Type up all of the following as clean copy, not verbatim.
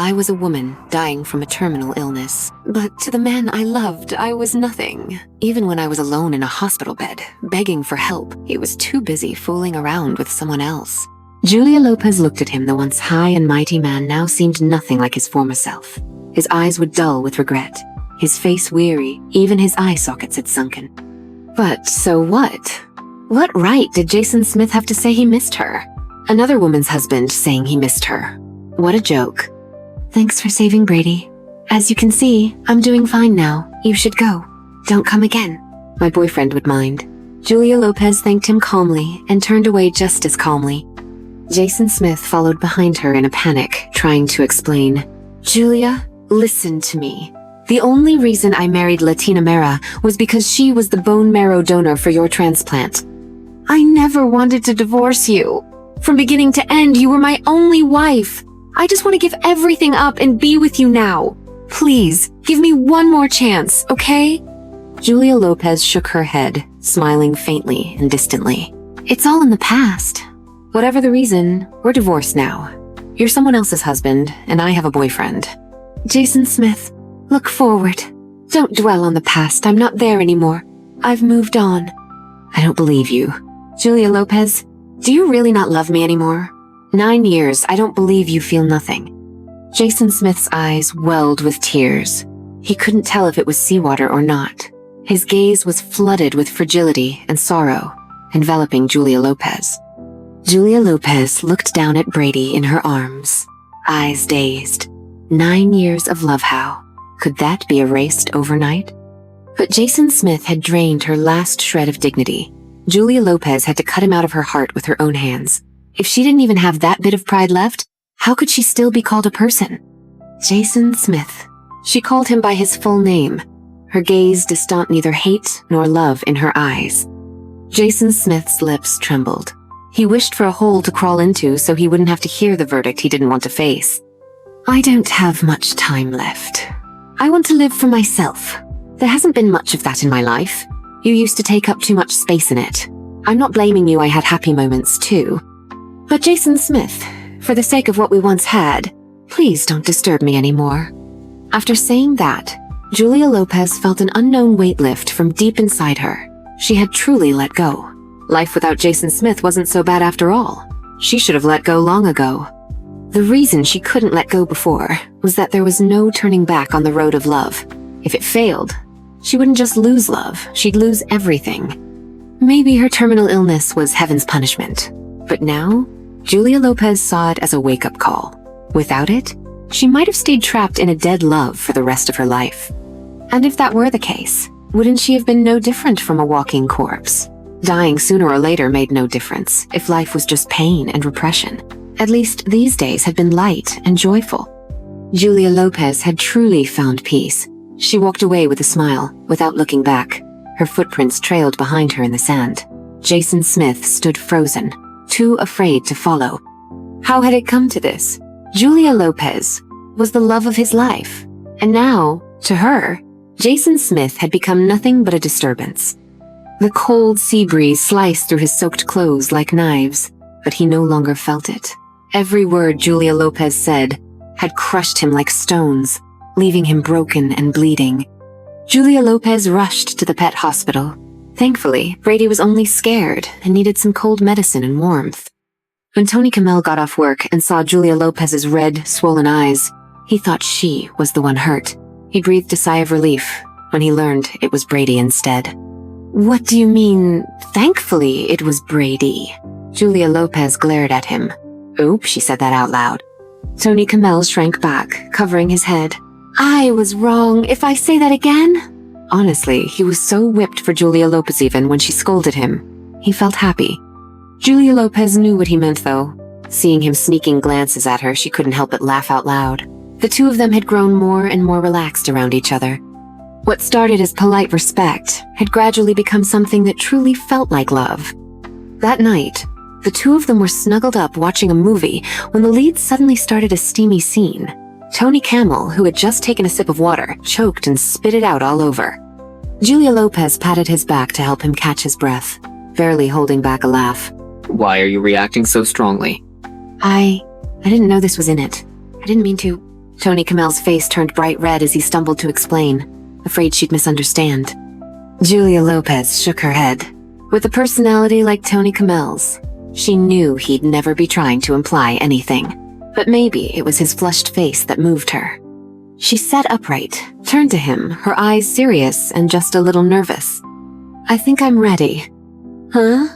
I was a woman dying from a terminal illness. But to the man I loved, I was nothing. Even when I was alone in a hospital bed, begging for help, he was too busy fooling around with someone else. Julia Lopez looked at him. The once high and mighty man now seemed nothing like his former self. His eyes were dull with regret, his face weary, even his eye sockets had sunken. But so what? What right did Jason Smith have to say he missed her? Another woman's husband saying he missed her. What a joke. Thanks for saving Brady. As you can see, I'm doing fine now. You should go. Don't come again. My boyfriend would mind. Julia Lopez thanked him calmly and turned away just as calmly. Jason Smith followed behind her in a panic, trying to explain. Julia, listen to me. The only reason I married Latina Mera was because she was the bone marrow donor for your transplant. I never wanted to divorce you. From beginning to end, you were my only wife. I just want to give everything up and be with you now. Please, give me one more chance, okay? Julia Lopez shook her head, smiling faintly and distantly. It's all in the past. Whatever the reason, we're divorced now. You're someone else's husband, and I have a boyfriend. Jason Smith, look forward. Don't dwell on the past. I'm not there anymore. I've moved on. I don't believe you. Julia Lopez, do you really not love me anymore? 9 years, I don't believe you feel nothing. Jason Smith's eyes welled with tears. He couldn't tell if it was seawater or not. His gaze was flooded with fragility and sorrow, enveloping Julia Lopez. Julia Lopez looked down at Brady in her arms, eyes dazed. 9 years of love, how? Could that be erased overnight? But Jason Smith had drained her last shred of dignity. Julia Lopez had to cut him out of her heart with her own hands. If she didn't even have that bit of pride left, how could she still be called a person? Jason Smith. She called him by his full name. Her gaze distant neither hate nor love in her eyes. Jason Smith's lips trembled. He wished for a hole to crawl into so he wouldn't have to hear the verdict he didn't want to face. I don't have much time left. I want to live for myself. There hasn't been much of that in my life. You used to take up too much space in it. I'm not blaming you, I had happy moments too. But Jason Smith, for the sake of what we once had, please don't disturb me anymore. After saying that, Julia Lopez felt an unknown weight lift from deep inside her. She had truly let go. Life without Jason Smith wasn't so bad after all. She should have let go long ago. The reason she couldn't let go before was that there was no turning back on the road of love. If it failed, she wouldn't just lose love, she'd lose everything. Maybe her terminal illness was heaven's punishment. But now, Julia Lopez saw it as a wake-up call. Without it, she might have stayed trapped in a dead love for the rest of her life. And if that were the case, wouldn't she have been no different from a walking corpse? Dying sooner or later made no difference if life was just pain and repression. At least these days had been light and joyful. Julia Lopez had truly found peace. She walked away with a smile, without looking back. Her footprints trailed behind her in the sand. Jason Smith stood frozen, too afraid to follow. How had it come to this? Julia Lopez was the love of his life. And now, to her, Jason Smith had become nothing but a disturbance. The cold sea breeze sliced through his soaked clothes like knives, but he no longer felt it. Every word Julia Lopez said had crushed him like stones, leaving him broken and bleeding. Julia Lopez rushed to the pet hospital. Thankfully, Brady was only scared and needed some cold medicine and warmth. When Tony Kamel got off work and saw Julia Lopez's red, swollen eyes, he thought she was the one hurt. He breathed a sigh of relief when he learned it was Brady instead. What do you mean, thankfully it was Brady? Julia Lopez glared at him. Oop, she said that out loud. Tony Kamel shrank back, covering his head. I was wrong. If I say that again? Honestly, he was so whipped for Julia Lopez even when she scolded him. He felt happy. Julia Lopez knew what he meant though. Seeing him sneaking glances at her, she couldn't help but laugh out loud. The two of them had grown more and more relaxed around each other. What started as polite respect had gradually become something that truly felt like love. That night, the two of them were snuggled up watching a movie when the lead suddenly started a steamy scene. Tony Kamel, who had just taken a sip of water, choked and spit it out all over. Julia Lopez patted his back to help him catch his breath, barely holding back a laugh. Why are you reacting so strongly? I didn't know this was in it. I didn't mean to. Tony Camel's face turned bright red as he stumbled to explain, afraid she'd misunderstand. Julia Lopez shook her head. With a personality like Tony Camel's, she knew he'd never be trying to imply anything. But maybe it was his flushed face that moved her. She sat upright, turned to him, her eyes serious and just a little nervous. I think I'm ready. Huh?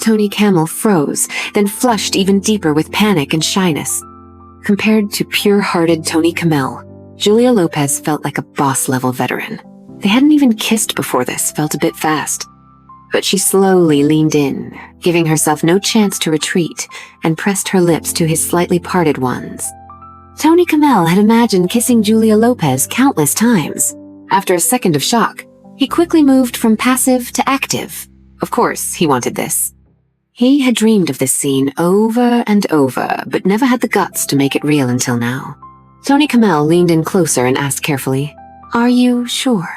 Tony Camel froze, then flushed even deeper with panic and shyness. Compared to pure-hearted Tony Camel, Julia Lopez felt like a boss-level veteran. They hadn't even kissed before this, felt a bit fast. But she slowly leaned in, giving herself no chance to retreat, and pressed her lips to his slightly parted ones. Tony Camel had imagined kissing Julia Lopez countless times. After a second of shock, he quickly moved from passive to active. Of course, he wanted this. He had dreamed of this scene over and over, but never had the guts to make it real until now. Tony Camel leaned in closer and asked carefully, Are you sure?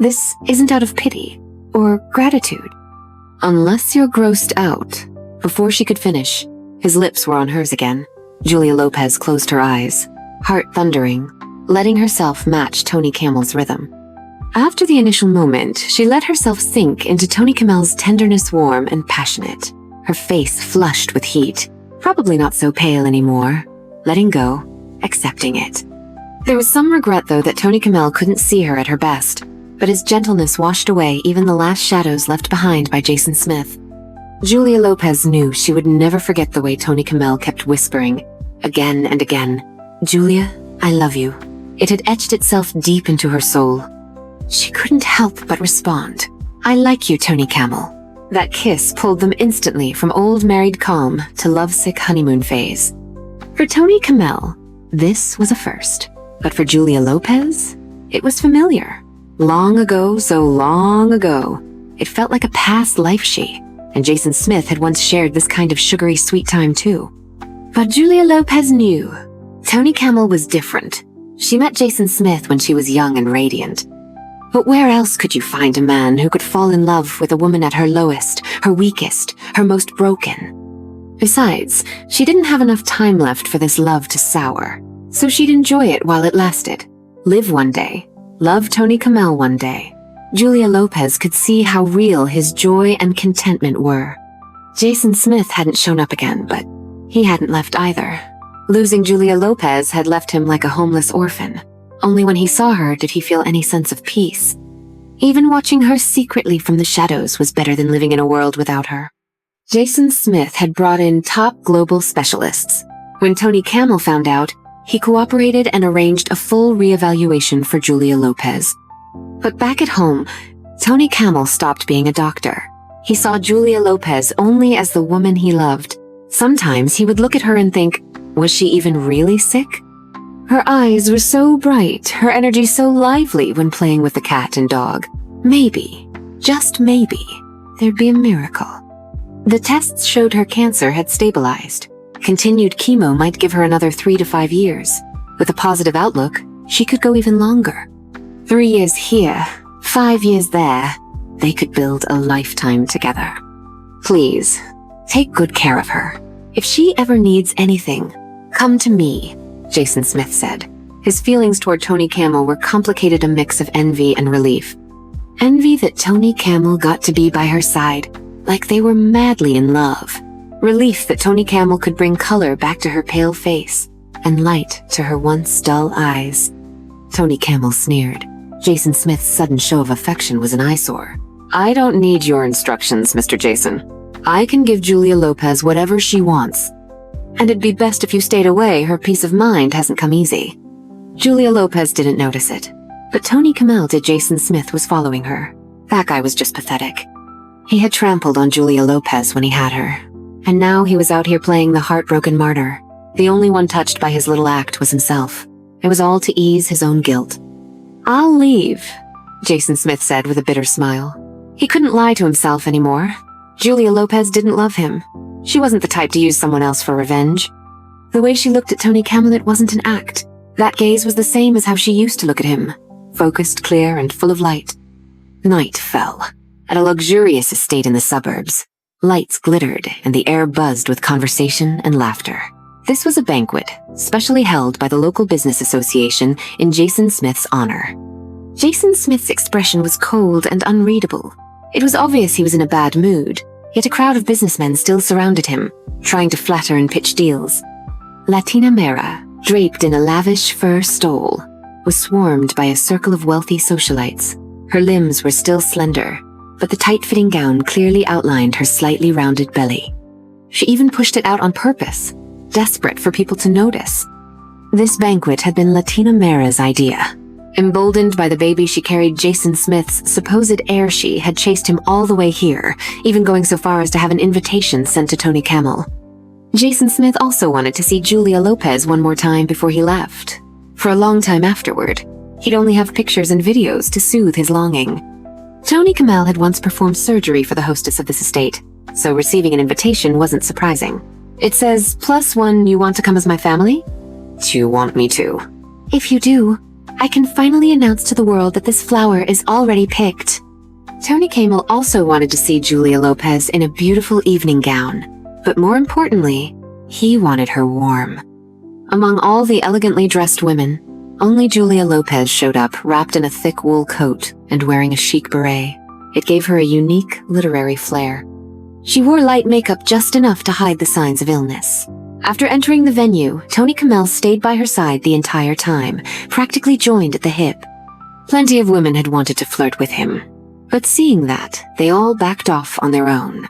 This isn't out of pity or gratitude? Unless you're grossed out. Before she could finish, his lips were on hers again. Julia Lopez closed her eyes, heart thundering, letting herself match Tony Camel's rhythm. After the initial moment, she let herself sink into Tony Camel's tenderness, warm and passionate, her face flushed with heat, probably not so pale anymore, letting go, accepting it. There was some regret, though, that Tony Camel couldn't see her at her best, but his gentleness washed away even the last shadows left behind by Jason Smith. Julia Lopez knew she would never forget the way Tony Camel kept whispering, again and again, Julia, I love you. It had etched itself deep into her soul. She couldn't help but respond, I like you, Tony Camel. That kiss pulled them instantly from old married calm to lovesick honeymoon phase. For Tony Camel, this was a first. But for Julia Lopez, it was familiar. Long ago, so long ago, it felt like a past life she, and Jason Smith had once shared this kind of sugary sweet time too. But Julia Lopez knew. Tony Camel was different. She met Jason Smith when she was young and radiant. But where else could you find a man who could fall in love with a woman at her lowest, her weakest, her most broken? Besides, she didn't have enough time left for this love to sour, so she'd enjoy it while it lasted. Live one day. Love Tony Camel one day. Julia Lopez could see how real his joy and contentment were. Jason Smith hadn't shown up again, but he hadn't left either. Losing Julia Lopez had left him like a homeless orphan. Only when he saw her did he feel any sense of peace. Even watching her secretly from the shadows was better than living in a world without her. Jason Smith had brought in top global specialists. When Tony Camel found out, he cooperated and arranged a full reevaluation for Julia Lopez. But back at home, Tony Camel stopped being a doctor. He saw Julia Lopez only as the woman he loved. Sometimes he would look at her and think, was she even really sick? Her eyes were so bright, her energy so lively when playing with the cat and dog. Maybe, just maybe, there'd be a miracle. The tests showed her cancer had stabilized. Continued chemo might give her another 3 to 5 years. With a positive outlook, she could go even longer. 3 years here, 5 years there, they could build a lifetime together. Please, take good care of her. If she ever needs anything, come to me, Jason Smith said. His feelings toward Tony Camel were complicated, a mix of envy and relief. Envy that Tony Camel got to be by her side, like they were madly in love. Relief that Tony Camel could bring color back to her pale face and light to her once dull eyes. Tony Camel sneered. Jason Smith's sudden show of affection was an eyesore. I don't need your instructions, Mr. Jason. I can give Julia Lopez whatever she wants. And it'd be best if you stayed away. Her peace of mind hasn't come easy. Julia Lopez didn't notice it, but Tony Camel did. Jason Smith was following her. That guy was just pathetic. He had trampled on Julia Lopez when he had her. And now he was out here playing the heartbroken martyr. The only one touched by his little act was himself. It was all to ease his own guilt. I'll leave, Jason Smith said with a bitter smile. He couldn't lie to himself anymore. Julia Lopez didn't love him. She wasn't the type to use someone else for revenge. The way she looked at Tony Camel, it wasn't an act. That gaze was the same as how she used to look at him, focused, clear, and full of light. Night fell. At a luxurious estate in the suburbs. Lights glittered, and the air buzzed with conversation and laughter. This was a banquet, specially held by the local business association in Jason Smith's honor. Jason Smith's expression was cold and unreadable. It was obvious he was in a bad mood, yet a crowd of businessmen still surrounded him, trying to flatter and pitch deals. Latina Mera, draped in a lavish fur stole, was swarmed by a circle of wealthy socialites. Her limbs were still slender, but the tight-fitting gown clearly outlined her slightly rounded belly. She even pushed it out on purpose, desperate for people to notice. This banquet had been Latina Mera's idea. Emboldened by the baby she carried, Jason Smith's supposed heir she had chased him all the way here, even going so far as to have an invitation sent to Tony Camel. Jason Smith also wanted to see Julia Lopez one more time before he left. For a long time afterward, he'd only have pictures and videos to soothe his longing. Tony Camel had once performed surgery for the hostess of this estate, so receiving an invitation wasn't surprising. It says, +1, you want to come as my family? Do you want me to? If you do, I can finally announce to the world that this flower is already picked. Tony Camel also wanted to see Julia Lopez in a beautiful evening gown, but more importantly, he wanted her warm. Among all the elegantly dressed women, only Julia Lopez showed up wrapped in a thick wool coat and wearing a chic beret. It gave her a unique literary flair. She wore light makeup just enough to hide the signs of illness. After entering the venue, Tony Camel stayed by her side the entire time, practically joined at the hip. Plenty of women had wanted to flirt with him, but seeing that, they all backed off on their own.